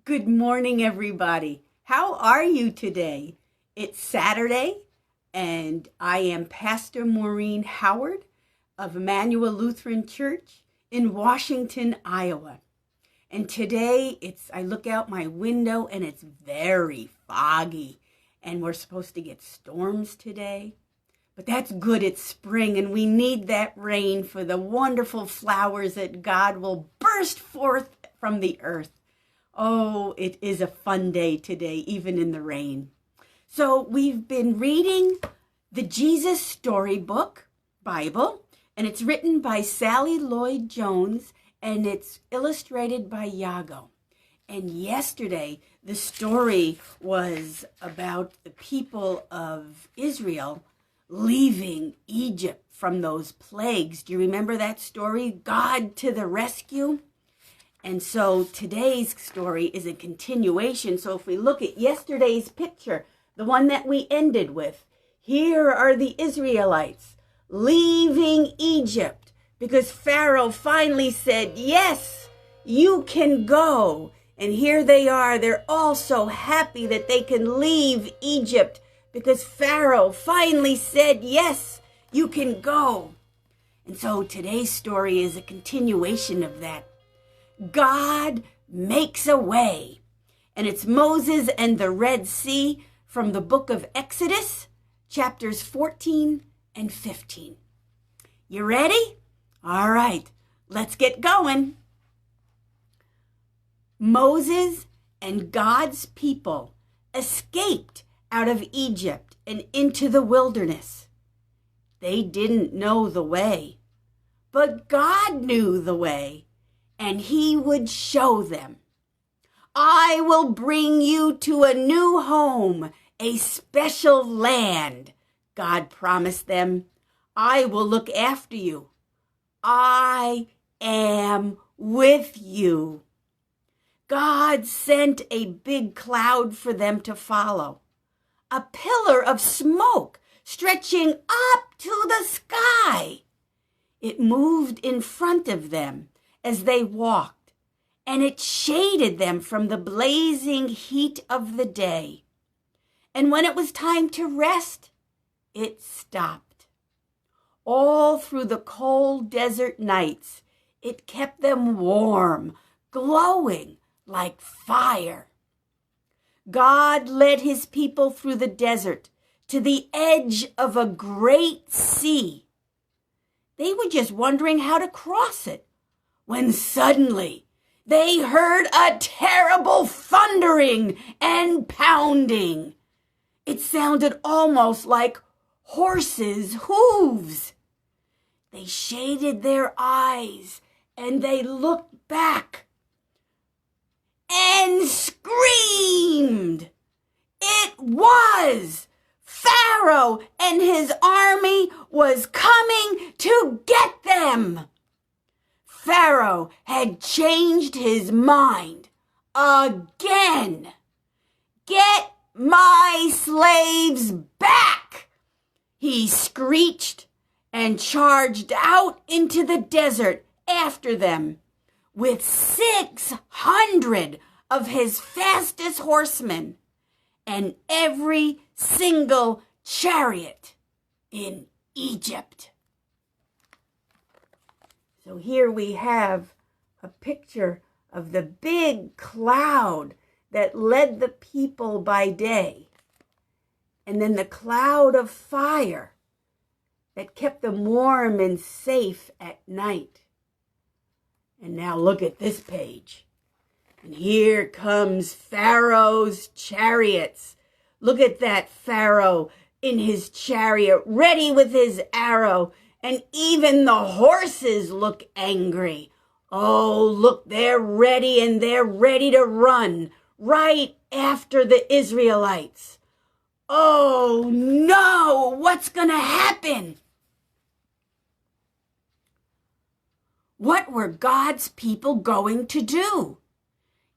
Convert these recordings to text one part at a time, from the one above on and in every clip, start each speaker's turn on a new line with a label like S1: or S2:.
S1: Good morning, everybody. How are you today? It's Saturday, and I am Pastor Maureen Howard of Emmanuel Lutheran Church in Washington, Iowa. And today, I look out my window and it's very foggy, and we're supposed to get storms today. But that's good, it's spring, and we need that rain for the wonderful flowers that God will burst forth from the earth. Oh, it is a fun day today, even in the rain. So we've been reading the Jesus Storybook Bible, and it's written by Sally Lloyd-Jones, and it's illustrated by Yago. And yesterday, the story was about the people of Israel leaving Egypt from those plagues. Do you remember that story? God to the rescue. And so today's story is a continuation. So if we look at yesterday's picture, the one that we ended with, here are the Israelites leaving Egypt because Pharaoh finally said, yes, you can go. And here they are. They're all so happy that they can leave Egypt because Pharaoh finally said, yes, you can go. And so today's story is a continuation of that. God makes a way. And it's Moses and the Red Sea from the book of Exodus, chapters 14 and 15. You ready? All right, let's get going. Moses and God's people escaped out of Egypt and into the wilderness. They didn't know the way, but God knew the way, and he would show them. I will bring you to a new home, a special land, God promised them. I will look after you. I am with you. God sent a big cloud for them to follow, a pillar of smoke stretching up to the sky. It moved in front of them as they walked, and it shaded them from the blazing heat of the day. And when it was time to rest, it stopped. All through the cold desert nights, it kept them warm, glowing like fire. God led his people through the desert to the edge of a great sea. They were just wondering how to cross it, when suddenly they heard a terrible thundering and pounding. It sounded almost like horses' hooves. They shaded their eyes and they looked back and screamed. It was Pharaoh, and his army was coming to get them. Pharaoh had changed his mind again. Get my slaves back, he screeched and charged out into the desert after them with 600 of his fastest horsemen and every single chariot in Egypt. So here we have a picture of the big cloud that led the people by day, and then the cloud of fire that kept them warm and safe at night. And now look at this page. And here comes Pharaoh's chariots. Look at that Pharaoh in his chariot, ready with his arrow. And even the horses look angry. Oh, look, they're ready, and they're ready to run right after the Israelites. Oh, no, what's going to happen? What were God's people going to do?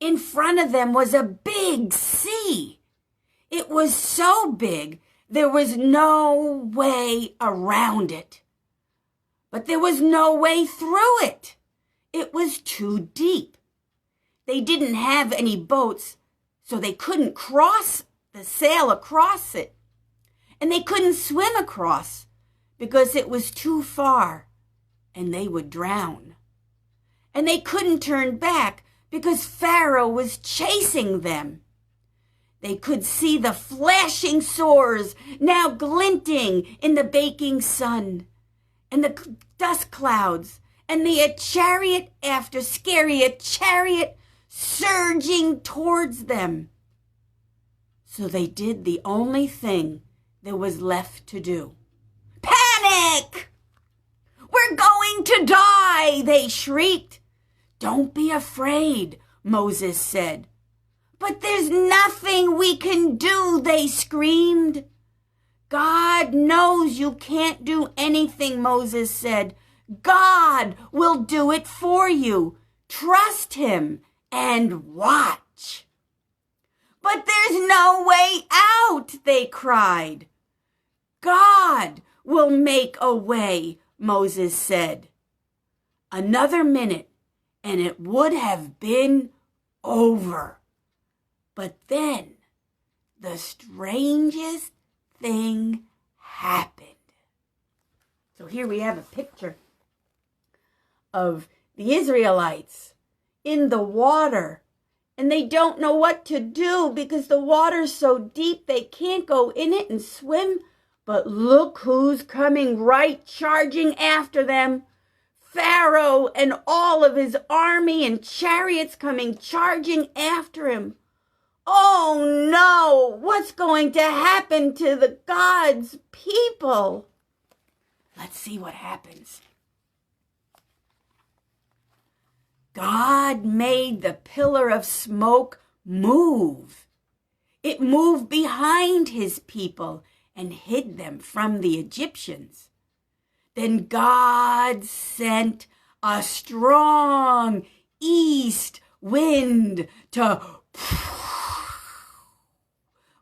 S1: In front of them was a big sea. It was so big, there was no way around it. But there was no way through it. It was too deep. They didn't have any boats, so they couldn't sail across it. And they couldn't swim across because it was too far and they would drown. And they couldn't turn back because Pharaoh was chasing them. They could see the flashing swords now glinting in the baking sun, and the dust clouds, and the chariot after chariot surging towards them. So they did the only thing there was left to do. Panic! We're going to die, they shrieked. Don't be afraid, Moses said. But there's nothing we can do, they screamed. God knows you can't do anything, Moses said. God will do it for you. Trust him and watch. But there's no way out, they cried. God will make a way, Moses said. Another minute, and it would have been over. But then the strangest thing happened. So here we have a picture of the Israelites in the water, and they don't know what to do because the water's so deep they can't go in it and swim. But look who's coming right charging after them. Pharaoh and all of his army and chariots coming charging after him. Oh no, what's going to happen to the God's people? Let's see what happens. God made the pillar of smoke move. It moved behind his people and hid them from the Egyptians. Then God sent a strong east wind to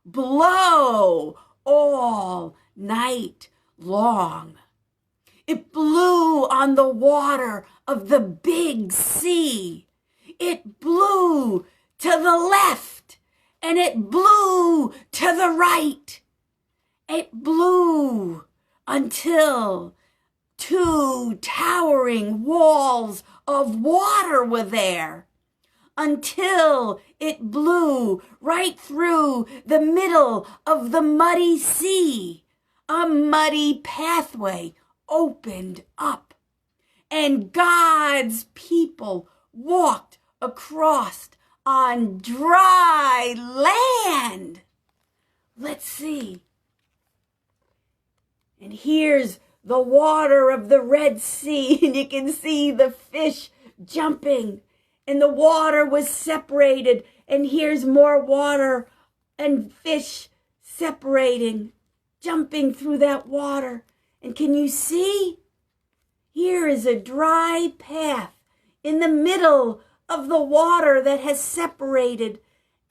S1: blow all night long. It blew on the water of the big sea. It blew to the left and it blew to the right. It blew until 2 towering walls of water were there. Until it blew right through the middle of the muddy sea. A muddy pathway opened up, and God's people walked across on dry land. Let's see. And here's the water of the Red Sea, and you can see the fish jumping. And the water was separated, and here's more water and fish separating, jumping through that water. And can you see? Here is a dry path in the middle of the water that has separated,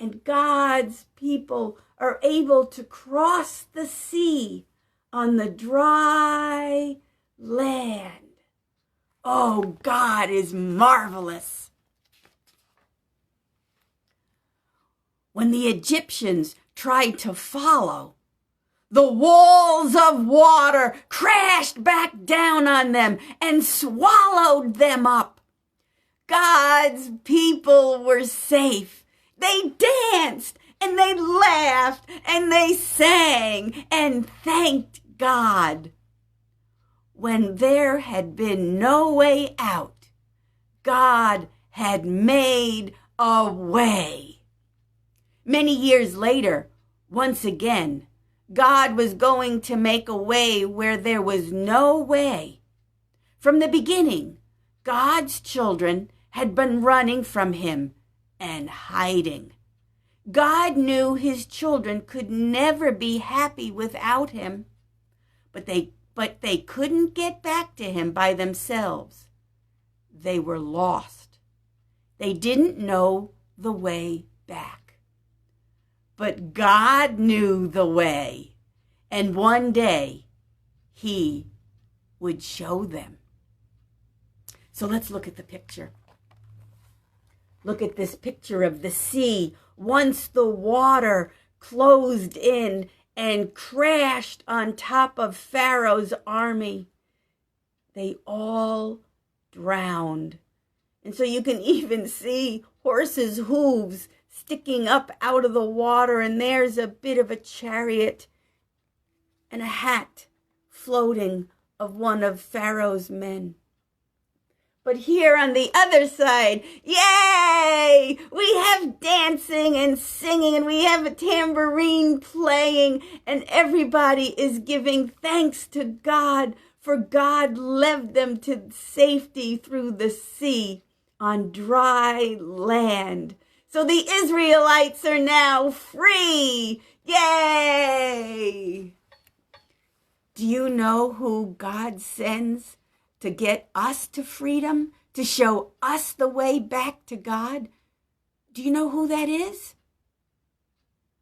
S1: and God's people are able to cross the sea on the dry land. Oh, God is marvelous. When the Egyptians tried to follow, the walls of water crashed back down on them and swallowed them up. God's people were safe. They danced and they laughed and they sang and thanked God. When there had been no way out, God had made a way. Many years later, once again, God was going to make a way where there was no way. From the beginning, God's children had been running from him and hiding. God knew his children could never be happy without him, but they couldn't get back to him by themselves. They were lost. They didn't know the way back. But God knew the way, and one day he would show them. So let's look at the picture. Look at this picture of the sea. Once the water closed in and crashed on top of Pharaoh's army. They all drowned. And so you can even see horses' hooves sticking up out of the water, and there's a bit of a chariot and a hat floating of one of Pharaoh's men. But here on the other side, yay! We have dancing and singing, and we have a tambourine playing, and everybody is giving thanks to God, for God led them to safety through the sea on dry land. So the Israelites are now free. Yay! Do you know who God sends to get us to freedom, to show us the way back to God? Do you know who that is?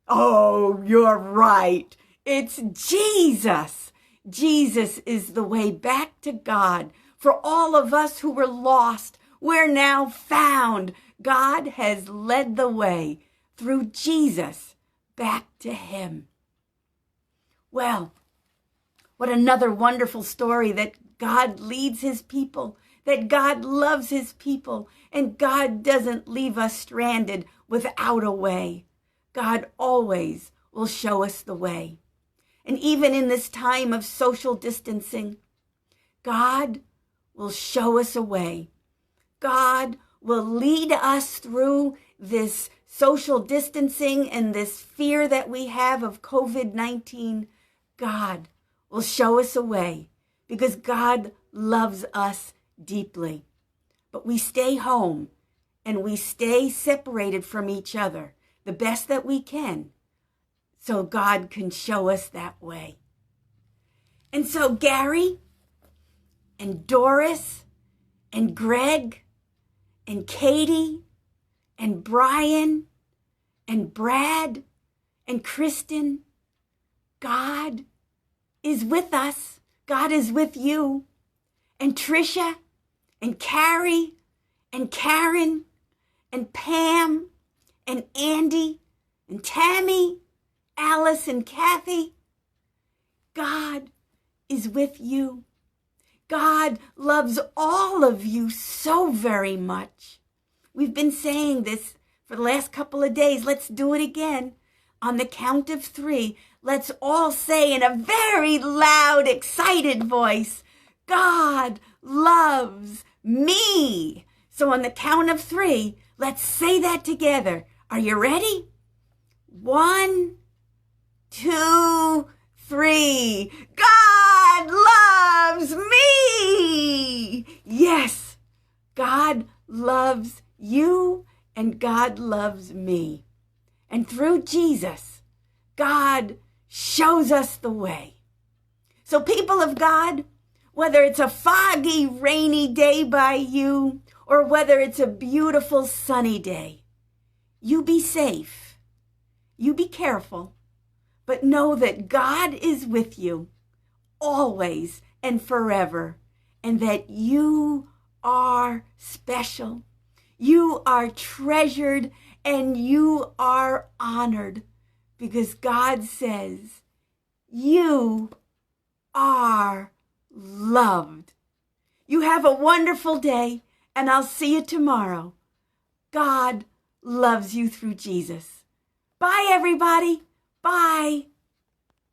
S1: Oh, you're right. It's Jesus. Jesus is the way back to God. For all of us who were lost, we're now found. God has led the way through Jesus back to him. Well, what another wonderful story that God leads his people, that God loves his people, and God doesn't leave us stranded without a way. God always will show us the way. And even in this time of social distancing, God will show us a way. God will lead us through this social distancing and this fear that we have of COVID-19. God will show us a way because God loves us deeply. But we stay home and we stay separated from each other the best that we can so God can show us that way. And so Gary and Doris and Greg and Katie and Brian and Brad and Kristen, God is with us. God is with you. And Tricia and Carrie and Karen and Pam and Andy and Tammy, Alice and Kathy. God is with you. God loves all of you so very much. We've been saying this for the last couple of days. Let's do it again. On the count of 3, let's all say in a very loud, excited voice, God loves me. So on the count of 3, let's say that together. Are you ready? 1, 2, 3. God loves me. Yes, God loves you and God loves me. And through Jesus, God shows us the way. So people of God, whether it's a foggy, rainy day by you, or whether it's a beautiful, sunny day, you be safe. You be careful, but know that God is with you always and forever, and that you are special. You are treasured and you are honored because God says you are loved. You have a wonderful day, and I'll see you tomorrow. God loves you through Jesus. Bye, everybody. Bye.